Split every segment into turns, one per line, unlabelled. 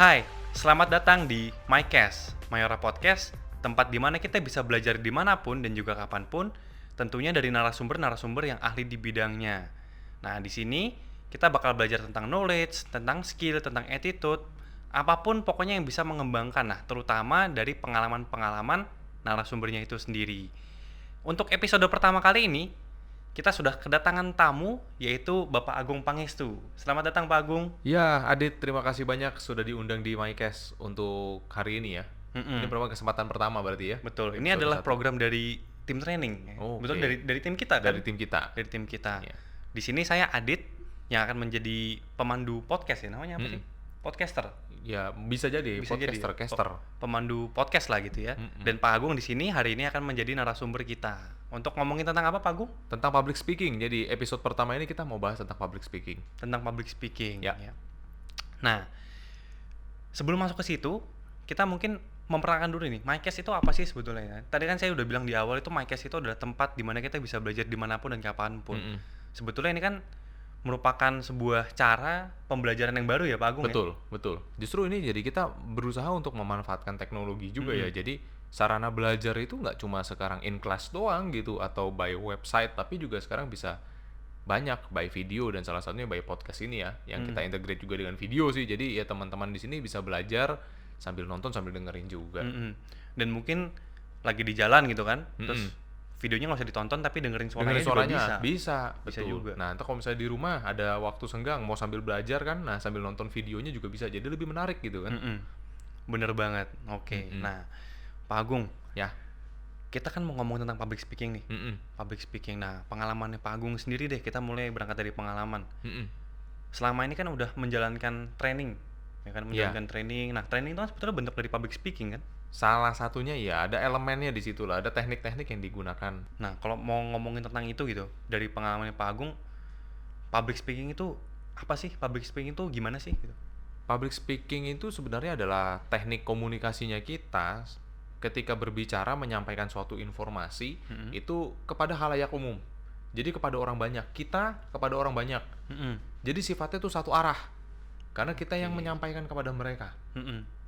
Hai, selamat datang di MyCast, Mayora Podcast, tempat di mana kita bisa belajar dimanapun dan juga kapanpun, tentunya dari narasumber-narasumber yang ahli di bidangnya. Nah, di sini kita bakal belajar tentang knowledge, tentang skill, tentang attitude, apapun pokoknya yang bisa mengembangkan, nah terutama dari pengalaman-pengalaman narasumbernya itu sendiri. Untuk episode pertama kali ini, kita sudah kedatangan tamu, yaitu Bapak Agung Pangestu. Selamat datang Pak Agung.
Ya, Adit, terima kasih banyak sudah diundang di MyCast untuk hari ini ya. Ini berapa kesempatan pertama berarti ya?
Betul, ini
Episode
adalah
1.
program dari tim training.
Oh,
Betul,
oke.
dari tim kita kan?
Dari tim kita.
Dari tim kita.
Iya.
Di sini saya Adit yang akan menjadi pemandu podcast ya, namanya apa sih?
Mm-mm.
Podcaster.
Ya, bisa jadi
Bisa jadi ya?
podcaster.
Pemandu podcast lah gitu ya.
Mm-mm.
Dan Pak Agung di sini hari ini akan menjadi narasumber kita. Untuk ngomongin tentang apa Pak Agung?
Tentang public speaking. Jadi, episode pertama ini kita mau bahas tentang public speaking.
Tentang public speaking.
Ya.
Nah, sebelum masuk ke situ, kita mungkin memperkenalkan dulu nih, MyCast itu apa sih sebetulnya ya? Tadi kan saya udah bilang di awal itu MyCast itu adalah tempat di mana kita bisa belajar dimanapun dan kapanpun.
Mm-mm.
Sebetulnya ini kan merupakan sebuah cara pembelajaran yang baru ya Pak Agung
Betul, betul. Justru ini jadi kita berusaha untuk memanfaatkan teknologi juga ya. Jadi, sarana belajar itu nggak cuma sekarang in class doang gitu atau by website, tapi juga sekarang bisa banyak by video dan salah satunya by podcast ini ya yang kita integrate juga dengan video sih. Jadi ya teman-teman di sini bisa belajar sambil nonton sambil dengerin juga.
ya? Dan mungkin lagi di jalan gitu kan, terus
Mm-mm.
videonya nggak usah ditonton tapi dengerin
Dengerin
suaranya juga
suaranya
bisa.
bisa,
Bisa
betul.
juga.
Nah, entar kalau misalnya di rumah ada waktu senggang mau sambil belajar kan, nah sambil nonton videonya juga bisa. Jadi lebih menarik gitu kan.
Bener banget. Oke.
Mm-mm.
Nah, Pak Agung,
Ya.
kita kan mau ngomong tentang public speaking nih.
Mm-mm.
Public speaking. Nah, pengalamannya Pak Agung sendiri deh. Kita mulai berangkat dari pengalaman.
Mm-mm.
Selama ini kan udah menjalankan training, ya kan menjalankan training. Nah, training itu kan sebetulnya bentuk dari public speaking kan.
Salah satunya ya ada elemennya di situ lah, ada teknik-teknik yang digunakan.
Nah, kalau mau ngomongin tentang itu gitu, dari pengalamannya Pak Agung, public speaking itu apa sih? Public speaking itu gimana sih? Gitu.
Public speaking itu sebenarnya adalah teknik komunikasinya kita ketika berbicara menyampaikan suatu informasi itu kepada halayak umum. Jadi kepada orang banyak, kita kepada orang banyak. Jadi sifatnya itu satu arah. Karena kita yang menyampaikan kepada mereka.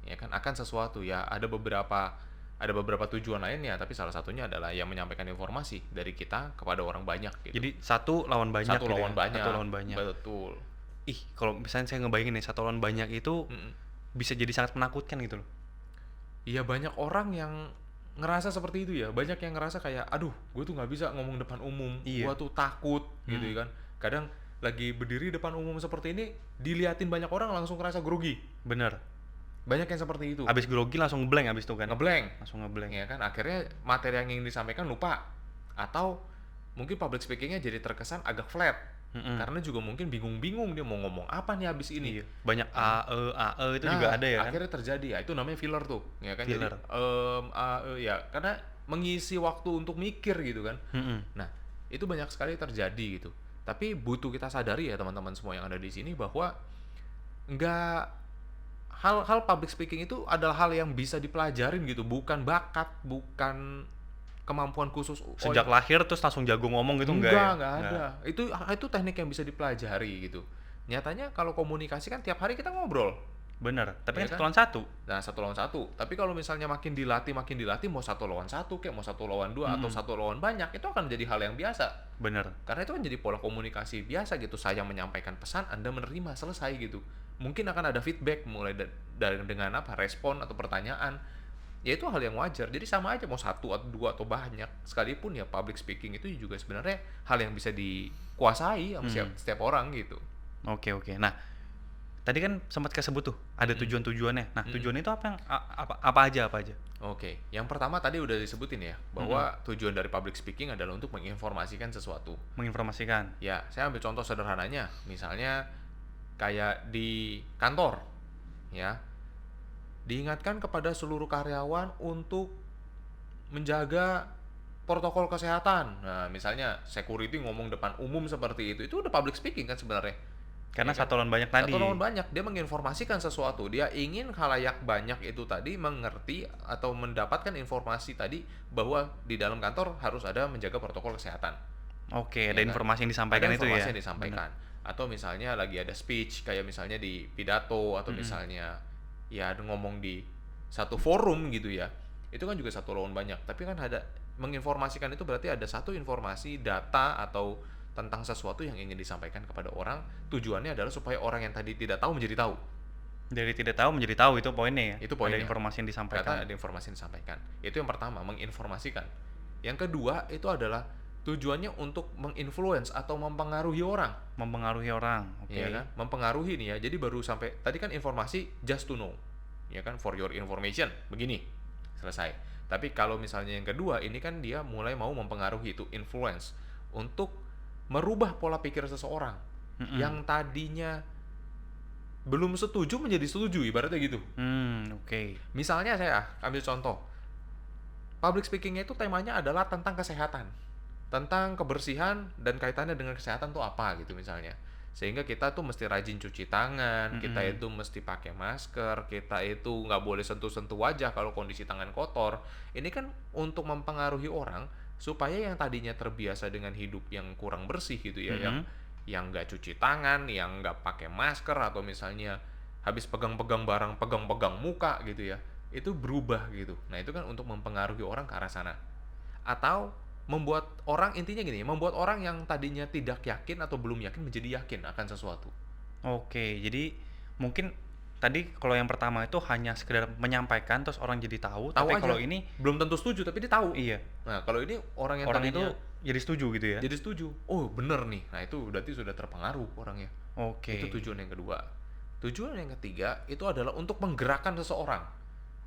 Ya kan akan sesuatu ya, ada beberapa tujuan lainnya, tapi salah satunya adalah yang menyampaikan informasi dari kita kepada orang banyak gitu.
Jadi satu lawan banyak.
Satu
gitu
lawan
ya?
banyak.
Satu lawan banyak.
Betul.
Ih, kalau misalnya saya ngebayangin nih satu lawan banyak itu bisa jadi sangat menakutkan gitu loh.
Iya, banyak orang yang ngerasa seperti itu ya. Banyak yang ngerasa kayak, aduh, gue tuh nggak bisa ngomong depan umum.
Iya.
Gue tuh takut gitu kan. Kadang lagi berdiri depan umum seperti ini, diliatin banyak orang langsung ngerasa grogi.
Bener.
Banyak yang seperti itu.
Abis grogi langsung ngeblank abis itu kan.
Ngeblank.
Langsung ngeblank.
Ya kan, akhirnya materi yang ingin disampaikan lupa. Atau mungkin public speakingnya jadi terkesan agak flat. Karena juga mungkin bingung-bingung dia mau ngomong apa nih abis ini.
Iya. Banyak AE itu juga ada ya kan.
Akhirnya terjadi ya, itu namanya filler tuh, ya kan.
Filler.
Jadi ya karena mengisi waktu untuk mikir gitu kan. Nah, itu banyak sekali terjadi gitu. Tapi butuh kita sadari ya teman-teman semua yang ada di sini bahwa nggak hal-hal public speaking itu adalah hal yang bisa dipelajarin gitu, bukan bakat, bukan kemampuan khusus.
Sejak lahir terus langsung jago ngomong gitu enggak ya?
Enggak ada. Itu teknik yang bisa dipelajari gitu. Nyatanya kalau komunikasi kan tiap hari kita ngobrol.
Bener. Tapi
Iya
kan
kan?
satu lawan satu.
Nah, 1 lawan 1. Tapi kalau misalnya makin dilatih mau 1 lawan 1 kayak mau 1 lawan 2 atau 1 lawan banyak, itu akan jadi hal yang biasa.
Bener.
Karena itu kan jadi pola komunikasi biasa gitu. Saya menyampaikan pesan, Anda menerima, selesai gitu. Mungkin akan ada feedback mulai dengan apa? Respon atau pertanyaan. Ya itu hal yang wajar. Jadi sama aja mau 1 atau 2 atau banyak. Sekalipun ya public speaking itu juga sebenarnya hal yang bisa dikuasai sama setiap orang gitu.
Oke. Nah, tadi kan sempat kesebut tuh ada tujuan-tujuannya. Nah, tujuan itu apa yang apa aja?
Oke, yang pertama tadi udah disebutin ya, bahwa tujuan dari public speaking adalah untuk menginformasikan sesuatu.
Menginformasikan.
Ya, saya ambil contoh sederhananya, misalnya kayak di kantor, ya, diingatkan kepada seluruh karyawan untuk menjaga protokol kesehatan. Nah, misalnya security ngomong depan umum seperti itu udah public speaking kan sebenarnya.
Karena
Ya kan?
satu lawan banyak tadi.
Satu lawan banyak, dia menginformasikan sesuatu. Dia ingin khalayak banyak itu tadi mengerti atau mendapatkan informasi tadi bahwa di dalam kantor harus ada menjaga protokol kesehatan.
Oke,
Ya
ada
kan?
informasi yang disampaikan
Ada
itu ya.
informasi yang disampaikan. Atau misalnya lagi ada speech kayak misalnya di pidato atau misalnya ya ngomong di satu forum gitu ya, itu kan juga satu lawan banyak. Tapi kan ada menginformasikan itu berarti ada satu informasi, data atau tentang sesuatu yang ingin disampaikan kepada orang. Tujuannya adalah supaya orang yang tadi tidak tahu menjadi tahu.
Dari tidak tahu menjadi tahu, itu poinnya ya.
Itu poinnya.
Ada informasi yang disampaikan.
Ternyata ada informasi yang disampaikan. Itu yang pertama, menginformasikan. Yang kedua itu adalah tujuannya untuk menginfluence atau mempengaruhi orang.
Mempengaruhi orang. Oke.
Iya kan? Mempengaruhi nih ya. Jadi baru sampai tadi kan informasi just to know. Ya kan? For your information. Begini. Selesai. Tapi kalau misalnya yang kedua, ini kan dia mulai mau mempengaruhi, itu influence untuk merubah pola pikir seseorang yang tadinya belum setuju menjadi setuju, ibaratnya gitu.
Oke.
Misalnya saya ambil contoh. Public speaking-nya itu temanya adalah tentang kesehatan. Tentang kebersihan dan kaitannya dengan kesehatan tuh apa gitu misalnya. Sehingga kita tuh mesti rajin cuci tangan, kita itu mesti pakai masker, kita itu nggak boleh sentuh-sentuh wajah kalau kondisi tangan kotor. Ini kan untuk mempengaruhi orang supaya yang tadinya terbiasa dengan hidup yang kurang bersih gitu ya, yang nggak cuci tangan, yang nggak pakai masker, atau misalnya habis pegang-pegang barang, pegang-pegang muka gitu ya, itu berubah gitu. Nah itu kan untuk mempengaruhi orang ke arah sana. Atau membuat orang, intinya gini, membuat orang yang tadinya tidak yakin atau belum yakin menjadi yakin akan sesuatu.
Oke, jadi mungkin tadi kalau yang pertama itu hanya sekedar menyampaikan terus orang jadi tahu, tapi
aja.
kalau ini
Belum tentu setuju tapi dia tahu.
iya,
Nah kalau ini orang yang
orang
tadinya
itu jadi setuju gitu ya.
jadi setuju, oh bener nih, nah itu berarti sudah terpengaruh orangnya.
Oke.
Itu tujuan yang kedua. Tujuan yang ketiga itu adalah untuk menggerakkan seseorang.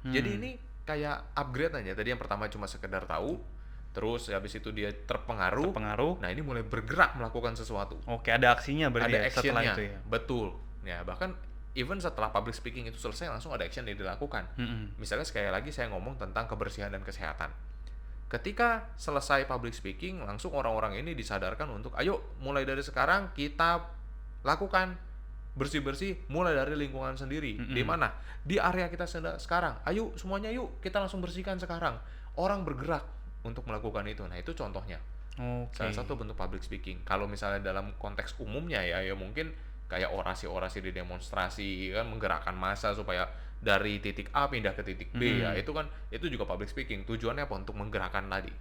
Jadi ini kayak upgrade aja. Tadi yang pertama cuma sekedar tahu, terus habis itu dia terpengaruh. Nah ini mulai bergerak melakukan sesuatu.
Oke, ada aksinya berarti
Ada
ya setelah
actionnya,
itu ya.
betul. Ya bahkan even setelah public speaking itu selesai langsung ada action yang dilakukan. Misalnya sekali lagi saya ngomong tentang kebersihan dan kesehatan. Ketika selesai public speaking, langsung orang-orang ini disadarkan untuk ayo mulai dari sekarang kita lakukan bersih-bersih mulai dari lingkungan sendiri. Di mana? Di area kita sekarang. Ayo semuanya yuk kita langsung bersihkan sekarang. Orang bergerak untuk melakukan itu. Nah, itu contohnya.
Oke.
Salah satu bentuk public speaking. Kalau misalnya dalam konteks umumnya ya mungkin kayak orasi-orasi di demonstrasi kan, menggerakkan massa supaya dari titik A pindah ke titik B ya. Itu juga public speaking. Tujuannya apa? Untuk menggerakkan tadi.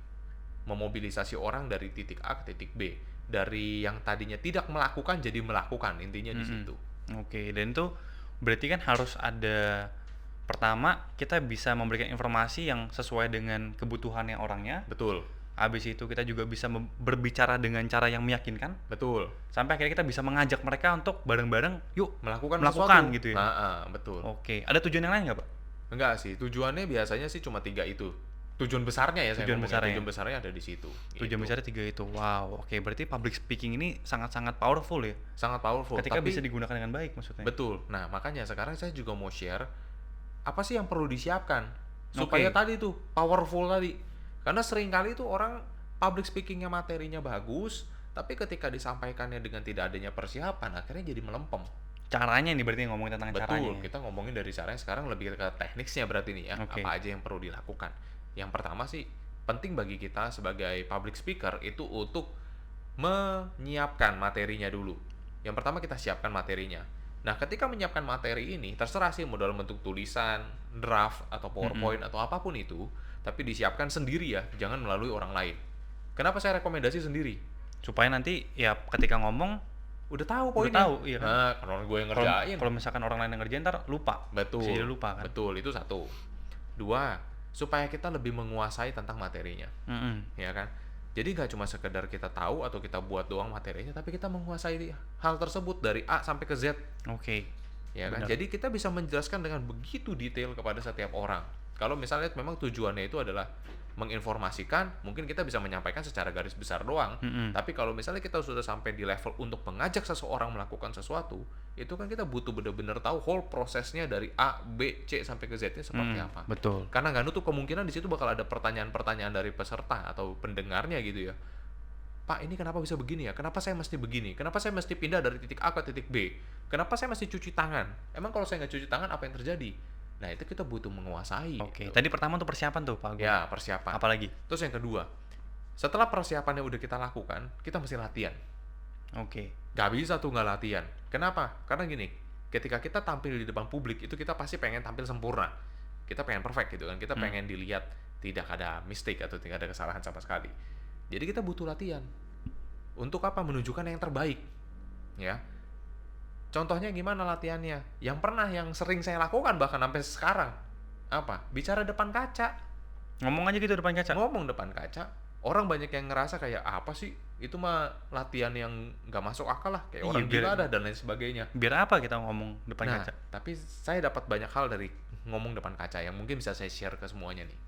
Memobilisasi orang dari titik A ke titik B. Dari yang tadinya tidak melakukan jadi melakukan, intinya di situ.
Oke, dan itu berarti kan harus ada, pertama kita bisa memberikan informasi yang sesuai dengan kebutuhannya orangnya.
Betul.
Habis itu kita juga bisa berbicara dengan cara yang meyakinkan.
Betul.
Sampai akhirnya kita bisa mengajak mereka untuk bareng-bareng yuk
Melakukan
sesuatu
gitu
ya.
Betul.
Oke, ada tujuan yang lain nggak Pak?
Enggak sih, tujuannya biasanya sih cuma 3 itu. Tujuan besarnya ya,
Tujuan
besarnya ada di situ.
Tujuan besarnya 3 itu. Wow, oke, berarti public speaking ini sangat-sangat powerful ya.
Sangat powerful.
Ketika
tapi
bisa digunakan dengan baik maksudnya.
Betul. Nah, makanya sekarang saya juga mau share apa sih yang perlu disiapkan supaya tadi tuh powerful tadi. Karena seringkali tuh orang public speakingnya materinya bagus, tapi ketika disampaikannya dengan tidak adanya persiapan, akhirnya jadi melempem.
Caranya nih berarti ngomongin tentang caranya.
Betul, kita ngomongin dari caranya, sekarang lebih ke teknisnya berarti nih ya.
Oke.
Apa aja yang perlu dilakukan. Yang pertama sih, penting bagi kita sebagai public speaker itu untuk menyiapkan materinya dulu. Yang pertama kita siapkan materinya. Nah, ketika menyiapkan materi ini, terserah sih mau dalam bentuk tulisan, draft, atau PowerPoint, atau apapun itu, tapi disiapkan sendiri ya, jangan melalui orang lain. Kenapa saya rekomendasi sendiri?
Supaya nanti ya ketika ngomong
Udah tahu
udah
poinnya.
tahu, iya kan?
Nah, kalau gue yang ngerjain.
Kalau misalkan orang lain yang ngerjain ntar lupa.
Betul.
Bisa jadi lupa kan?
Betul, itu satu. Dua, supaya kita lebih menguasai tentang materinya. Ya kan? Jadi nggak cuma sekedar kita tahu atau kita buat doang materinya, tapi kita menguasai hal tersebut dari A sampai ke Z.
Oke.
Ya kan?
Benar.
Jadi kita bisa menjelaskan dengan begitu detail kepada setiap orang. Kalau misalnya memang tujuannya itu adalah menginformasikan, mungkin kita bisa menyampaikan secara garis besar doang. Tapi kalau misalnya kita sudah sampai di level untuk mengajak seseorang melakukan sesuatu, itu kan kita butuh benar-benar tahu whole prosesnya dari A, B, C sampai ke Z-nya seperti apa.
Betul.
Karena nggak nutup kemungkinan di situ bakal ada pertanyaan-pertanyaan dari peserta atau pendengarnya gitu ya. Pak, ini kenapa bisa begini ya? Kenapa saya mesti begini? Kenapa saya mesti pindah dari titik A ke titik B? Kenapa saya mesti cuci tangan? Emang kalau saya nggak cuci tangan apa yang terjadi? Nah, itu kita butuh menguasai.
Oke.
Gitu.
Tadi pertama tuh persiapan tuh Pak Agung.
Ya, persiapan.
Apalagi?
Terus yang kedua, setelah persiapannya udah kita lakukan, kita mesti latihan.
Oke.
Gak bisa tuh nggak latihan. Kenapa? Karena gini, ketika kita tampil di depan publik itu kita pasti pengen tampil sempurna. Kita pengen perfect gitu kan. Kita pengen dilihat tidak ada mistake atau tidak ada kesalahan sama sekali. Jadi kita butuh latihan. Untuk apa? Menunjukkan yang terbaik. Ya. Contohnya gimana latihannya? Yang sering saya lakukan bahkan sampai sekarang. Apa? Bicara depan kaca.
Ngomong aja gitu depan kaca.
Ngomong depan kaca. Orang banyak yang ngerasa kayak apa sih? Itu mah latihan yang nggak masuk akal lah. Kayak orang gila dah dan lain sebagainya.
Biar apa kita ngomong depan
Nah,
kaca?
tapi saya dapat banyak hal dari ngomong depan kaca yang mungkin bisa saya share ke semuanya nih.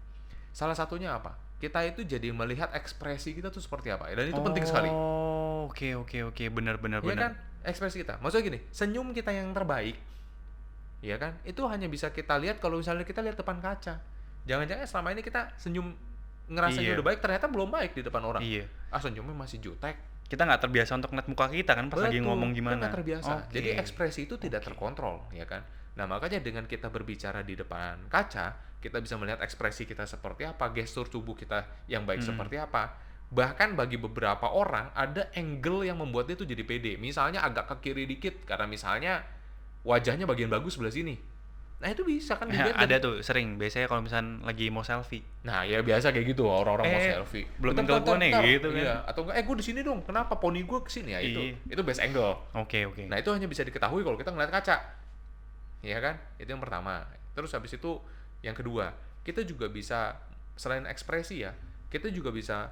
Salah satunya apa? Kita itu jadi melihat ekspresi kita tuh seperti apa. Dan itu penting sekali.
Oh, oke. Benar.
Iya kan? Ekspresi kita. Maksudnya gini, senyum kita yang terbaik, ya kan? Itu hanya bisa kita lihat kalau misalnya kita lihat depan kaca. Jangan-jangan selama ini kita senyum ngerasanya udah baik, ternyata belum baik di depan orang.
Iya.
Senyumnya masih jutek.
Kita nggak terbiasa untuk ngeliat muka kita kan pas lagi ngomong gimana.
Kita nggak terbiasa.
Okay.
Jadi ekspresi itu tidak terkontrol, ya kan? Nah, makanya dengan kita berbicara di depan kaca, kita bisa melihat ekspresi kita seperti apa, gestur tubuh kita yang baik seperti apa. Bahkan bagi beberapa orang ada angle yang membuat dia tuh jadi pede. Misalnya agak ke kiri dikit karena misalnya wajahnya bagian bagus sebelah sini. Nah, itu bisa kan dilihat.
Ada tuh sering biasanya kalau misalnya lagi mau selfie.
Nah, ya biasa kayak gitu orang-orang mau selfie.
Belum angle gue nih gitu kan.
Iya, atau enggak gue di sini dong. Kenapa poni gue ke sini ya? Itu best angle.
Oke.
Nah, itu hanya bisa diketahui kalau kita ngeliat kaca. Iya kan? Itu yang pertama. Terus habis itu yang kedua, kita juga bisa selain ekspresi ya, kita juga bisa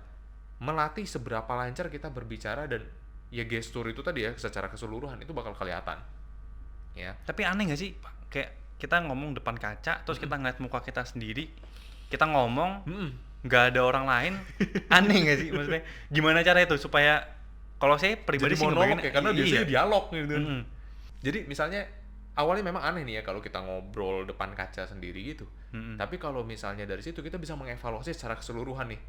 melatih seberapa lancar kita berbicara dan ya gestur itu tadi ya secara keseluruhan itu bakal kelihatan. Ya.
Tapi aneh gak sih, Pak? Kayak kita ngomong depan kaca, terus kita ngeliat muka kita sendiri, kita ngomong, nggak ada orang lain, aneh gak sih? Maksudnya gimana cara itu supaya, kalau saya pribadi sih
monolog ya, karena biasanya dialog gitu. Jadi misalnya awalnya memang aneh nih ya kalau kita ngobrol depan kaca sendiri gitu. Tapi kalau misalnya dari situ kita bisa mengevaluasi secara keseluruhan nih.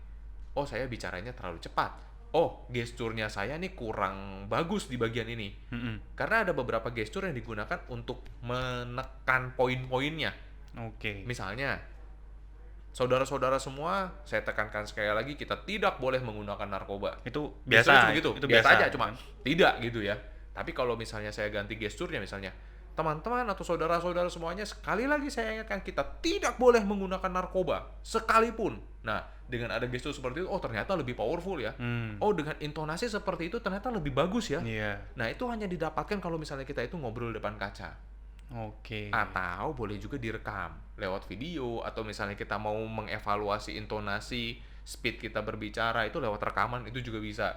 Oh, saya bicaranya terlalu cepat. Oh, gesturnya saya nih kurang bagus di bagian ini. Karena ada beberapa gestur yang digunakan untuk menekan poin-poinnya.
Oke.
Misalnya, saudara-saudara semua, saya tekankan sekali lagi, kita tidak boleh menggunakan narkoba.
Itu biasa.
Itu biasa aja, cuma tidak gitu ya. Tapi kalau misalnya saya ganti gesturnya, misalnya, teman-teman atau saudara-saudara semuanya, sekali lagi saya ingatkan, kita tidak boleh menggunakan narkoba sekalipun. Nah, dengan ada gestur seperti itu, oh ternyata lebih powerful ya. Oh, dengan intonasi seperti itu ternyata lebih bagus ya. Nah, itu hanya didapatkan kalau misalnya kita itu ngobrol depan kaca.
Oke.
Atau boleh juga direkam lewat video, atau misalnya kita mau mengevaluasi intonasi, speed kita berbicara itu lewat rekaman itu juga bisa.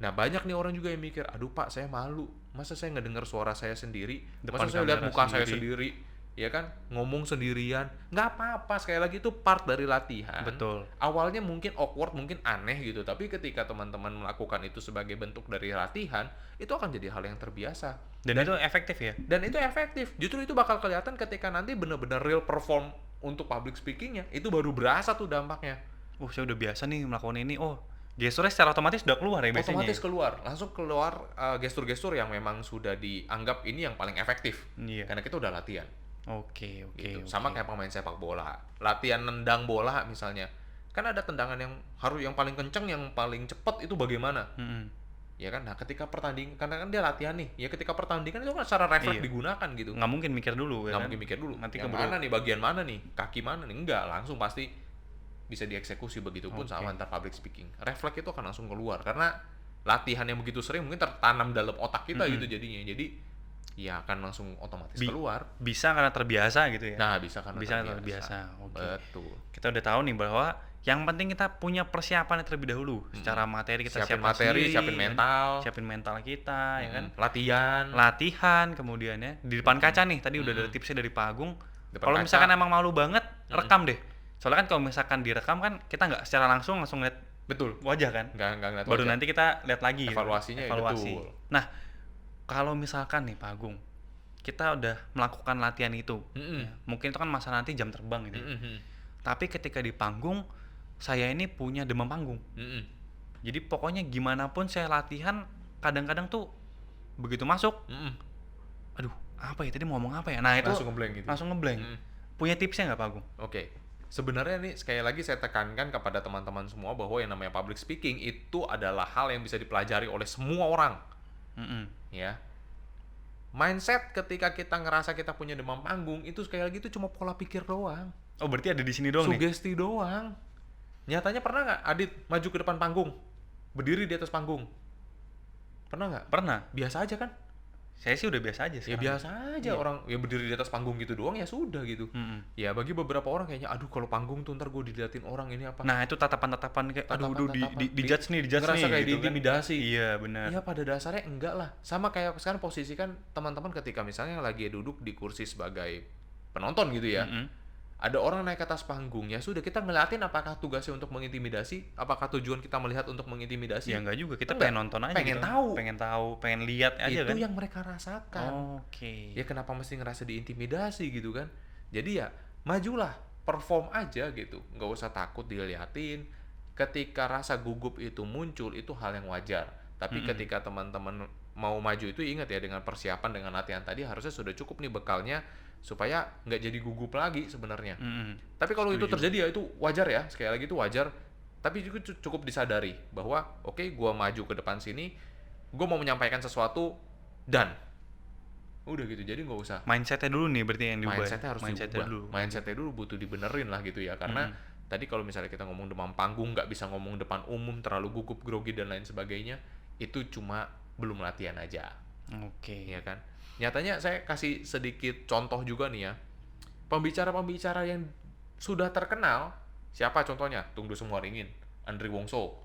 Nah, banyak nih orang juga yang mikir, aduh Pak, saya malu. Masa saya ngedengar suara saya sendiri? Masa saya lihat muka saya sendiri? Ya kan, ngomong sendirian. Nggak apa-apa, sekali lagi itu part dari latihan.
Betul.
Awalnya mungkin awkward, mungkin aneh gitu, tapi ketika teman-teman melakukan itu sebagai bentuk dari latihan, itu akan jadi hal yang terbiasa.
Dan itu efektif ya?
Dan itu efektif. Justru itu bakal kelihatan ketika nanti benar-benar real perform untuk public speakingnya. Itu baru berasa tuh dampaknya.
Saya udah biasa nih melakukan ini. Gesturnya secara otomatis udah keluar ya biasanya?
Otomatis keluar. Langsung keluar gestur-gestur yang memang sudah dianggap ini yang paling efektif.
Iya.
Karena kita udah latihan.
Oke.
Gitu. Sama kayak pemain sepak bola. Latihan nendang bola misalnya. Kan ada tendangan yang harus yang paling kenceng, yang paling cepat itu bagaimana? Ya kan, nah ketika pertandingan, karena kan dia latihan nih, ya ketika pertandingan itu kan secara refleks digunakan gitu.
Nggak mungkin mikir dulu ya.
Mungkin mikir dulu. Nanti yang mana nih, bagian mana nih, kaki mana nih, enggak, langsung pasti bisa dieksekusi. Begitupun sama antar public speaking. Refleks itu akan langsung keluar karena latihan yang begitu sering mungkin tertanam dalam otak kita gitu jadinya. Jadi ya akan langsung otomatis keluar.
Bisa karena terbiasa gitu ya.
Nah, bisa karena
terbiasa. Oke.
Betul.
Kita udah tahu nih bahwa yang penting kita punya persiapan terlebih dahulu. Secara materi kita
siapin materi, siapin mental.
Siapin mental kita, ya kan?
Latihan,
kemudian ya. Di depan kaca nih, tadi udah ada tipsnya dari Pak Agung. Kalau
kaca.
misalkan emang malu banget, rekam deh. Soalnya kan kalau misalkan direkam kan kita nggak secara langsung lihat wajah kan.
Nggak ngeliat
baru
wajah.
Nanti kita lihat lagi.
Evaluasinya
Evaluasi.
betul.
Nah, kalau misalkan nih Pak Agung, kita udah melakukan latihan itu, ya, mungkin itu kan masa nanti jam terbang gitu. Tapi ketika di panggung, saya ini punya demam panggung. Jadi pokoknya gimana pun saya latihan, kadang-kadang tuh begitu masuk, aduh apa ya tadi mau ngomong apa ya? Nah itu langsung ngeblank. Punya tipsnya nggak Pak Agung?
Oke. Sebenarnya nih sekali lagi saya tekankan kepada teman-teman semua bahwa yang namanya public speaking itu adalah hal yang bisa dipelajari oleh semua orang. Ya. Mindset ketika kita ngerasa kita punya demam panggung itu sekali lagi itu cuma pola pikir doang.
Oh, berarti ada di sini doang nih.
Sugesti doang. Nyatanya pernah nggak Adit maju ke depan panggung, berdiri di atas panggung? Pernah nggak?
Pernah.
Biasa aja kan?
Saya sih udah biasa aja
Ya
sekarang.
biasa aja,
Iya.
orang ya berdiri di atas panggung gitu doang ya sudah gitu. Ya bagi beberapa orang kayaknya aduh kalau panggung tuh ntar gue diliatin orang ini apa.
Nah, itu tatapan-tatapan kayak aduh
Tatapan-tatapan.
di judge nih, di judge
Ngerasa
nih
kayak
gitu kan.
diintimidasi.
Iya, benar.
Ya pada dasarnya enggak lah. Sama kayak sekarang posisi kan teman-teman ketika misalnya lagi duduk di kursi sebagai penonton gitu ya. Ada orang naik ke atas panggung, ya sudah kita ngeliatin apakah tugasnya untuk mengintimidasi, apakah tujuan kita melihat untuk mengintimidasi.
Ya enggak juga, kita
Enggak.
pengen nonton aja
Pengen
gitu.
tahu.
Pengen lihat aja
Itu
kan.
yang mereka rasakan.
Oke.
Ya kenapa mesti ngerasa diintimidasi gitu kan. Jadi ya majulah, perform aja gitu, nggak usah takut diliatin. Ketika rasa gugup itu muncul, itu hal yang wajar. Tapi ketika teman-teman mau maju itu ingat ya, dengan persiapan, dengan latihan tadi harusnya sudah cukup nih bekalnya supaya nggak jadi gugup lagi sebenarnya. Tapi kalau itu terjadi ya itu wajar ya, sekali lagi itu wajar. Tapi juga cukup disadari bahwa oke, gua maju ke depan sini, gua mau menyampaikan sesuatu dan udah gitu. Jadi nggak usah
Mindsetnya dulu nih berarti yang diubah.
mindsetnya harus diubah. Mindsetnya dulu butuh dibenerin lah gitu ya, karena tadi kalau misalnya kita ngomong demam panggung, nggak bisa ngomong depan umum, terlalu gugup, grogi dan lain sebagainya, itu cuma belum latihan aja.
Oke.
Ya kan. Nyatanya saya kasih sedikit contoh juga nih ya, pembicara-pembicara yang sudah terkenal, siapa contohnya? Tunggu Semua Ringin, Andri Wongso,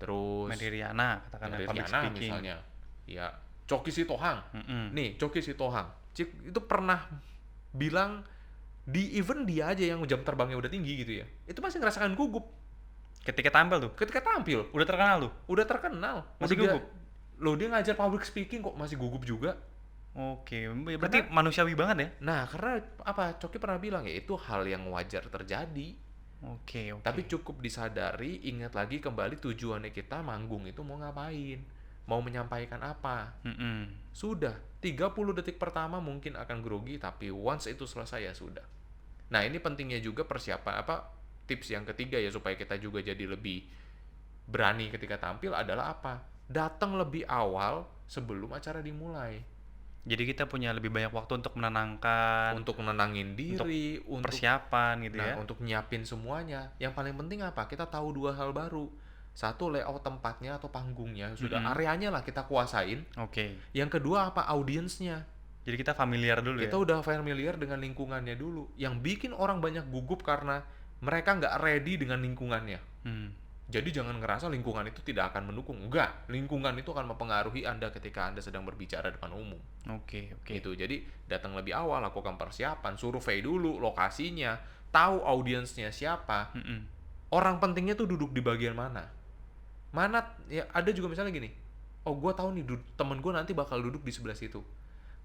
terus
Mary Riana katakanlah
Mary
public
Riana
speaking.
misalnya, ya Coki Sitohang. Nih Coki Sitohang itu pernah bilang di event dia aja yang jam terbangnya udah tinggi gitu ya, itu masih ngerasakan gugup
Ketika tampil tuh,
ketika tampil.
udah terkenal tuh.
Udah terkenal
Masih
Udah
gugup?
loh, dia ngajar public speaking kok masih gugup juga.
Oke, berarti manusiawi banget ya.
Nah karena apa, Coki pernah bilang ya itu hal yang wajar terjadi.
Oke.
Tapi cukup disadari, ingat lagi kembali tujuannya kita manggung itu mau ngapain, mau menyampaikan apa. Sudah 30 detik pertama mungkin akan grogi, tapi once itu selesai ya sudah. Nah ini pentingnya juga persiapan tips yang ketiga ya, supaya kita juga jadi lebih berani ketika tampil adalah apa? Datang lebih awal sebelum acara dimulai.
Jadi kita punya lebih banyak waktu untuk menenangkan,
Untuk menenangin diri, untuk
persiapan gitu ya.
untuk nyiapin semuanya. Yang paling penting apa? Kita tahu dua hal baru. Satu, layout tempatnya atau panggungnya, sudah areanya lah kita kuasain.
Oke.
Yang kedua apa? Audiensnya.
Jadi kita familiar dulu
Kita
ya.
udah familiar dengan lingkungannya dulu. Yang bikin orang banyak gugup karena mereka nggak ready dengan lingkungannya. Jadi jangan ngerasa lingkungan itu tidak akan mendukung. Enggak, lingkungan itu akan mempengaruhi Anda ketika Anda sedang berbicara depan umum.
Oke.
Gitu. Jadi datang lebih awal, lakukan persiapan, survei dulu lokasinya, tahu audiensnya siapa. Orang pentingnya tuh duduk di bagian mana. Ya ada juga misalnya gini. Oh, gue tahu nih temen gue nanti bakal duduk di sebelah situ.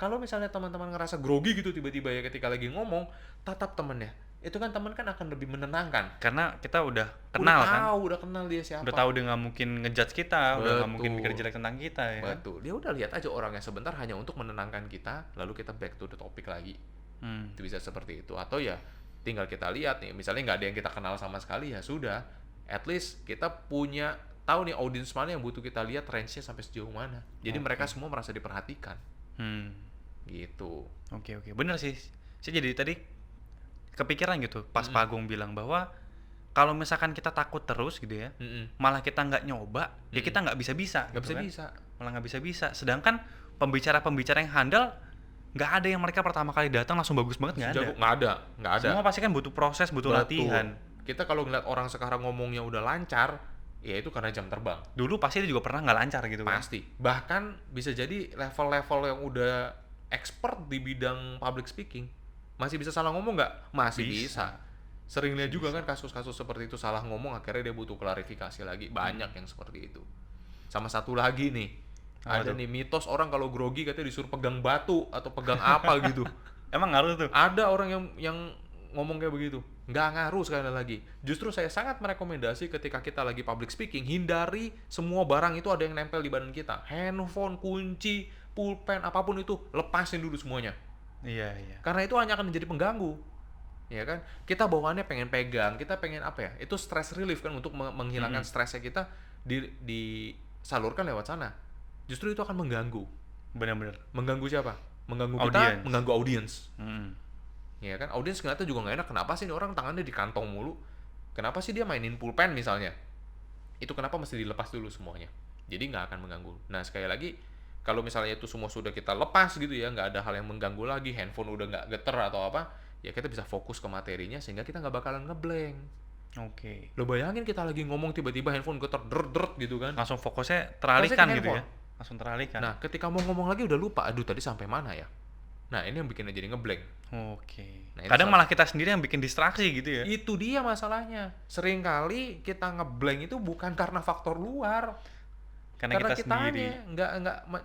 Kalau misalnya teman-teman ngerasa grogi gitu tiba-tiba ya ketika lagi ngomong, tatap temennya. Itu kan teman kan akan lebih menenangkan.
Karena kita udah kenal kan.
Udah kenal dia siapa.
Udah tahu dia nggak mungkin ngejudge kita, udah nggak mungkin
Betul.
mikir jelek tentang kita ya.
Betul. Dia udah lihat aja orangnya sebentar hanya untuk menenangkan kita, lalu kita back to the topic lagi. Itu bisa seperti itu. Atau ya tinggal kita lihat nih, misalnya nggak ada yang kita kenal sama sekali, ya sudah. At least kita punya tahu nih audiens mana yang butuh kita lihat, range-nya sampai sejauh mana. Jadi mereka semua merasa diperhatikan. Gitu.
Oke. Bener sih. Saya jadi tadi kepikiran gitu pas Pak Agung bilang bahwa kalau misalkan kita takut terus gitu ya, malah kita nggak nyoba, ya kita nggak bisa-bisa.
Nggak
gitu kan.
bisa-bisa.
Malah nggak bisa-bisa. Sedangkan pembicara-pembicara yang handal, nggak ada yang mereka pertama kali datang langsung bagus banget, nggak ada.
Nggak ada.
Semua pasti kan butuh proses, butuh
Betul.
latihan.
Kita kalau ngeliat orang sekarang ngomongnya udah lancar, ya itu karena jam terbang.
Dulu pasti dia juga pernah nggak lancar gitu kan.
Pasti. Bahkan bisa jadi level-level yang udah expert di bidang public speaking masih bisa salah ngomong nggak? Masih bisa. Sering lihat juga kan kasus-kasus seperti itu, salah ngomong akhirnya dia butuh klarifikasi lagi. Banyak yang seperti itu. Sama satu lagi nih, ada nih mitos orang kalau grogi katanya disuruh pegang batu atau pegang apa gitu.
Emang ngaruh tuh?
Ada orang yang ngomong kayak begitu. Nggak ngaruh sekali lagi. Justru saya sangat merekomendasi ketika kita lagi public speaking, hindari semua barang itu ada yang nempel di badan kita. Handphone, kunci, pulpen, apapun itu, lepasin dulu semuanya.
Iya.
Karena itu hanya akan menjadi pengganggu. Ya kan? Kita bawaannya pengen pegang, kita pengen apa ya? Itu stress relief kan, untuk menghilangkan stresnya kita disalurkan lewat sana. Justru itu akan mengganggu.
Benar-benar.
Mengganggu siapa? Mengganggu kita,
Audience.
mengganggu audience.
Mm-mm.
Ya kan, audience ngeliatnya juga nggak enak. Kenapa sih ini orang tangannya di kantong mulu? Kenapa sih dia mainin pulpen misalnya? Itu kenapa mesti dilepas dulu semuanya? Jadi nggak akan mengganggu. Nah sekali lagi, kalau misalnya itu semua sudah kita lepas gitu ya, nggak ada hal yang mengganggu lagi, handphone udah nggak geter atau apa, ya kita bisa fokus ke materinya sehingga kita nggak bakalan ngeblank.
Oke.
Lo bayangin kita lagi ngomong tiba-tiba handphone geter deret gitu kan?
Langsung fokusnya
Fokusnya
teralihkan
ke
gitu ya.
handphone.
Langsung teralihkan.
Nah ketika mau ngomong lagi udah lupa, aduh tadi sampai mana ya? Nah ini yang bikin jadi ngeblank.
Oke.
Nah, itu
Kadang
salah-
malah kita sendiri yang bikin distraksi gitu ya.
Itu dia masalahnya. Seringkali kita ngeblank itu bukan karena faktor luar,
Karena kita sendiri.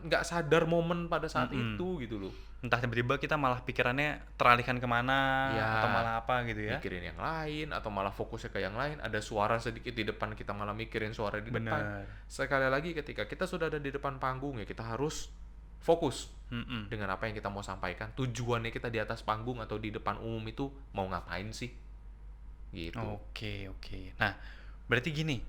nggak sadar momen pada saat
Mm-mm.
itu gitu loh.
Entah tiba-tiba kita malah pikirannya teralihkan kemana
Ya,
atau malah apa gitu ya.
Mikirin yang lain atau malah fokusnya ke yang lain. Ada suara sedikit di depan, kita malah mikirin suara di depan.
Bener.
Sekali lagi ketika kita sudah ada di depan panggung ya kita harus fokus
Mm-mm.
dengan apa yang kita mau sampaikan. Tujuannya kita di atas panggung atau di depan umum itu mau ngapain sih? Gitu.
Oke, oke. Nah, berarti gini,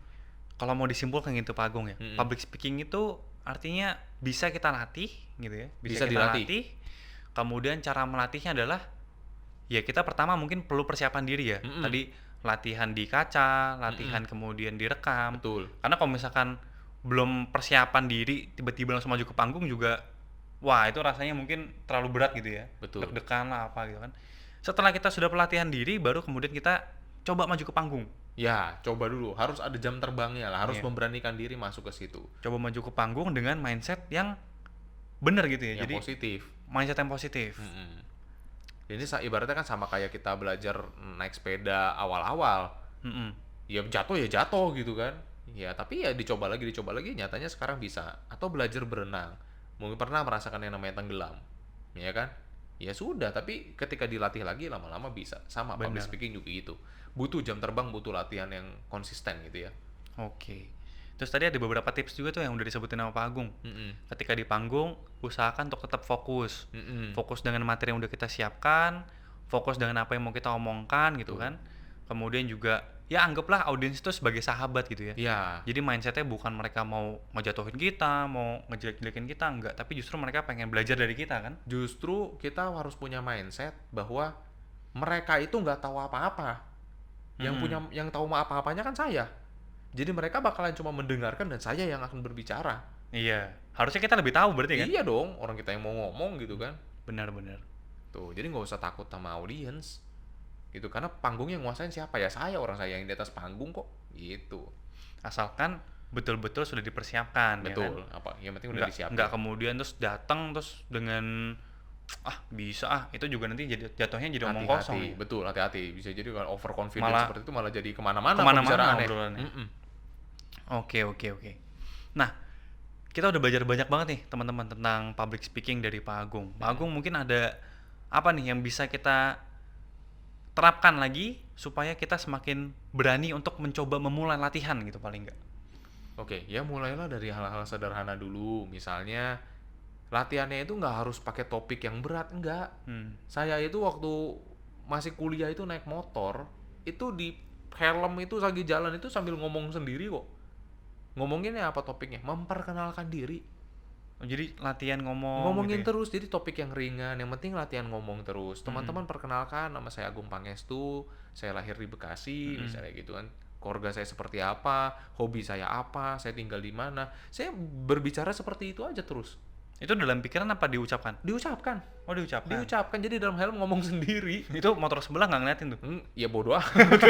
kalau mau disimpulkan gitu Pak Agung ya,
Mm-mm.
public speaking itu artinya bisa kita latih gitu ya,
Bisa
kita
dilatih.
latih. Kemudian cara melatihnya adalah ya kita pertama mungkin perlu persiapan diri ya.
Mm-mm.
Tadi latihan di kaca, latihan kemudian direkam.
Betul.
Karena kalau misalkan belum persiapan diri, tiba-tiba langsung maju ke panggung juga, wah itu rasanya mungkin terlalu berat gitu ya.
Betul.
Deg-degan lah apa gitu kan. Setelah kita sudah pelatihan diri, baru kemudian kita coba maju ke panggung.
Ya, coba dulu. Harus ada jam terbangnya lah. Harus
Iya.
memberanikan diri masuk ke situ.
Coba maju ke panggung dengan mindset yang benar gitu ya.
Yang
Jadi
positif.
mindset yang positif.
Mm-mm. Ini ibaratnya kan sama kayak kita belajar naik sepeda awal-awal.
Mm-mm.
Ya jatuh gitu kan. Ya tapi ya dicoba lagi nyatanya sekarang bisa. Atau belajar berenang. Mungkin pernah merasakan yang namanya tenggelam. Ya kan? Ya sudah, tapi ketika dilatih lagi lama-lama bisa. Sama public
Benar.
speaking juga gitu. Butuh jam terbang, butuh latihan yang konsisten gitu ya.
Oke. Terus tadi ada beberapa tips juga tuh yang udah disebutin sama Pak Agung.
Mm-mm.
Ketika di panggung, usahakan untuk tetap fokus.
Mm-mm.
Fokus dengan materi yang udah kita siapkan, fokus dengan apa yang mau kita omongkan gitu
Betul.
kan. Kemudian juga ya anggaplah audiens itu sebagai sahabat gitu ya.
Ya,
Jadi mindsetnya bukan mereka mau ngejatuhin kita, mau ngejelek-jelekin kita, enggak. Tapi justru mereka pengen belajar dari kita kan.
justru kita harus punya mindset bahwa mereka itu nggak tahu apa-apa. Yang tahu apa-apanya kan saya. Jadi mereka bakalan cuma mendengarkan dan saya yang akan berbicara.
Iya. Harusnya kita lebih tahu berarti kan.
Iya dong, orang kita yang mau ngomong gitu kan.
Benar-benar.
Tuh, jadi nggak usah takut sama audience. Gitu, karena panggung yang nguasain siapa ya? Saya, orang saya yang di atas panggung kok. Gitu.
Asalkan betul-betul sudah dipersiapkan ya kan.
Betul. Apa? Yang penting udah disiapin.
Nggak kemudian terus datang terus dengan bisa itu juga nanti jadi jatuhnya jadi omong kosong
Hati-hati,
ya.
betul, hati-hati. Bisa jadi kalau overconfident
Malah-
seperti itu malah jadi kemana-mana
kemana-mana
pembicaraannya.
obrolannya.
Mm-mm.
Oke. Nah, kita udah belajar banyak banget nih teman-teman tentang public speaking dari Pak Agung. Pak Agung mungkin ada apa nih yang bisa kita terapkan lagi supaya kita semakin berani untuk mencoba memulai latihan gitu paling enggak.
Oke, ya mulailah dari hal-hal sederhana dulu. Misalnya latihannya itu nggak harus pakai topik yang berat, enggak. Saya itu waktu masih kuliah itu naik motor, itu di helm itu lagi jalan itu sambil ngomong sendiri kok. Ngomonginnya apa topiknya? Memperkenalkan diri.
Jadi latihan
Ngomongin
gitu ya.
terus, jadi topik yang ringan, yang penting latihan ngomong terus. Teman-teman perkenalkan, nama saya Agung Pangestu, saya lahir di Bekasi, misalnya gitu kan. Keluarga saya seperti apa, hobi saya apa, saya tinggal di mana. Saya berbicara seperti itu aja terus.
Itu dalam pikiran apa diucapkan?
Diucapkan,
Oh, diucapkan.
diucapkan. Jadi dalam helm ngomong sendiri.
Itu motor sebelah nggak ngeliatin tuh.
Ya bodoh amat.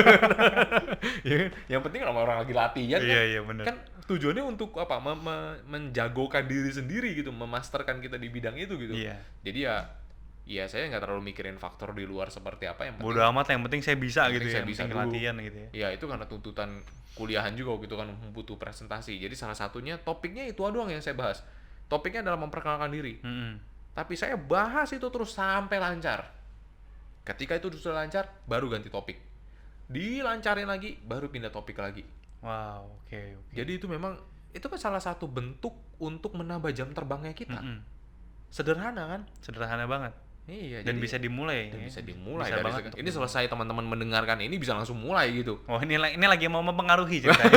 Ya, yang penting kalau orang lagi latihan kan,
Iya, benar.
kan tujuannya untuk apa? Menjagokan diri sendiri gitu, memasterkan kita di bidang itu gitu.
Iya.
Jadi ya saya nggak terlalu mikirin faktor di luar seperti apa, yang penting
Bodoh amat, yang penting saya bisa
Yang
gitu
penting
ya.
saya bisa
Penting
dulu.
latihan gitu ya.
ya itu karena tuntutan kuliahan juga gitu kan, butuh presentasi. Jadi salah satunya topiknya itu doang yang saya bahas. Topiknya adalah memperkenalkan diri. Tapi saya bahas itu terus sampai lancar. Ketika itu sudah lancar, baru ganti topik. Dilancarin lagi, baru pindah topik lagi.
Wow, oke.
Jadi itu memang itu kan salah satu bentuk untuk menambah jam terbangnya kita.
Mm-mm.
Sederhana kan?
Sederhana banget.
Iya,
Dan
jadi
bisa dimulai.
dan
ya.
bisa dimulai
Bisa
dari
banget
sekarang.
untuk
Ini selesai teman-teman mendengarkan ini bisa langsung mulai gitu.
Oh, ini lagi mau mempengaruhi ceritanya.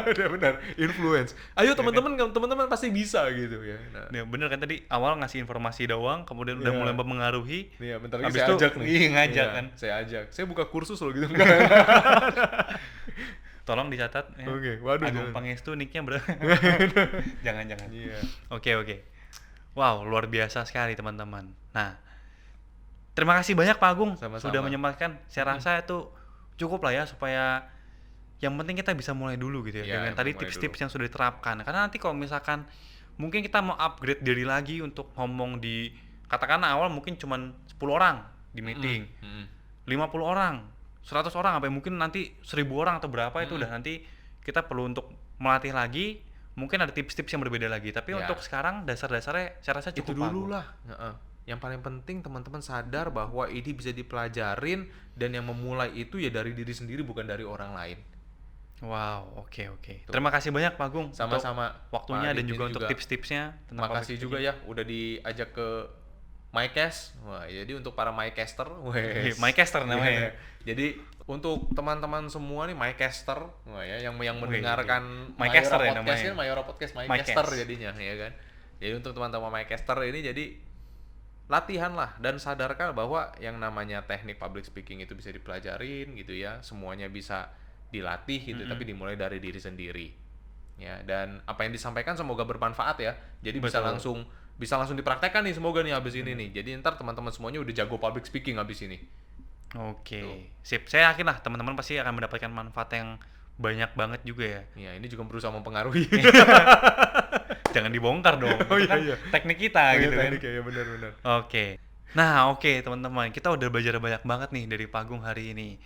Udah benar, influence. Ayo teman-teman pasti bisa gitu ya. Nah,
Ya, bener kan tadi awal ngasih informasi doang, kemudian udah
Iya.
mulai mempengaruhi.
nih ya bentar lagi
Habis
saya
itu,
ajak nih.
iya, ngajak
Iya,
kan.
Saya ajak. Saya buka kursus loh gitu.
Tolong dicatat ya.
Oke, waduh,
Agung
jangan.
Pangestu nicknya berapa? Jangan.
Iya.
Oke. Wow, luar biasa sekali teman-teman. Nah, terima kasih banyak Pak Agung
Sama-sama.
sudah menyempatkan. Saya rasa itu cukup lah ya supaya yang penting kita bisa mulai dulu gitu ya.
Iya,
Dengan
yang
tadi
mulai
tips-tips
dulu.
yang sudah diterapkan. Karena nanti kalau misalkan mungkin kita mau upgrade diri lagi untuk ngomong di katakanlah awal mungkin cuman 10 orang di meeting. 50 orang, 100 orang, sampai mungkin nanti 1000 orang atau berapa itu udah nanti kita perlu untuk melatih lagi. Mungkin ada tips-tips yang berbeda lagi. Tapi
Ya.
untuk sekarang dasar-dasarnya saya rasa
Itu
cukup
dulu
bagus.
lah. Heeh. Yang paling penting teman-teman sadar bahwa ini bisa dipelajarin dan yang memulai itu ya dari diri sendiri bukan dari orang lain.
Wow, oke.
Tuh.
Terima kasih banyak Pak Agung
Sama-sama,
untuk waktunya
Pak
dan
Adit,
juga
ini
untuk
juga.
tips-tipsnya tentang
Terima kasih
public
juga
speaking.
ya udah diajak ke MyCast. Wah, jadi untuk para MyCaster, wes.
MyCaster namanya.
Jadi untuk teman-teman semua nih MyCaster, wah ya yang
MyCaster
mendengarkan
ya
Mayora Podcast
namanya.
ini Mayora Podcast MyCaster jadinya ya kan. Jadi untuk teman-teman MyCaster ini jadi latihan lah dan sadarkan bahwa yang namanya teknik public speaking itu bisa dipelajarin gitu ya. Semuanya bisa dilatih gitu tapi dimulai dari diri sendiri. Ya, dan apa yang disampaikan semoga bermanfaat ya. Jadi bisa
Betul.
langsung dipraktekkan nih semoga nih habis ini nih. Jadi ntar teman-teman semuanya udah jago public speaking habis ini.
Oke. Sip. Saya yakin lah teman-teman pasti akan mendapatkan manfaat yang banyak banget juga ya.
Ya, ini juga berusaha mempengaruhi.
Jangan dibongkar dong.
Oh,
Itu
iya,
kan
iya.
teknik kita gitu kan.
Ya benar-benar.
Oke. Nah, oke teman-teman, kita udah belajar banyak banget nih dari Pak Agung hari ini.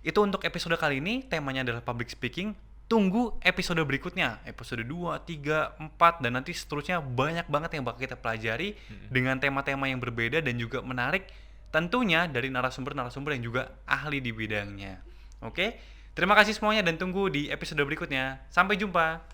Itu untuk episode kali ini, temanya adalah public speaking. Tunggu episode berikutnya, episode 2, 3, 4, dan nanti seterusnya banyak banget yang bakal kita pelajari dengan tema-tema yang berbeda dan juga menarik, tentunya dari narasumber-narasumber yang juga ahli di bidangnya. Oke, terima kasih semuanya dan tunggu di episode berikutnya. Sampai jumpa.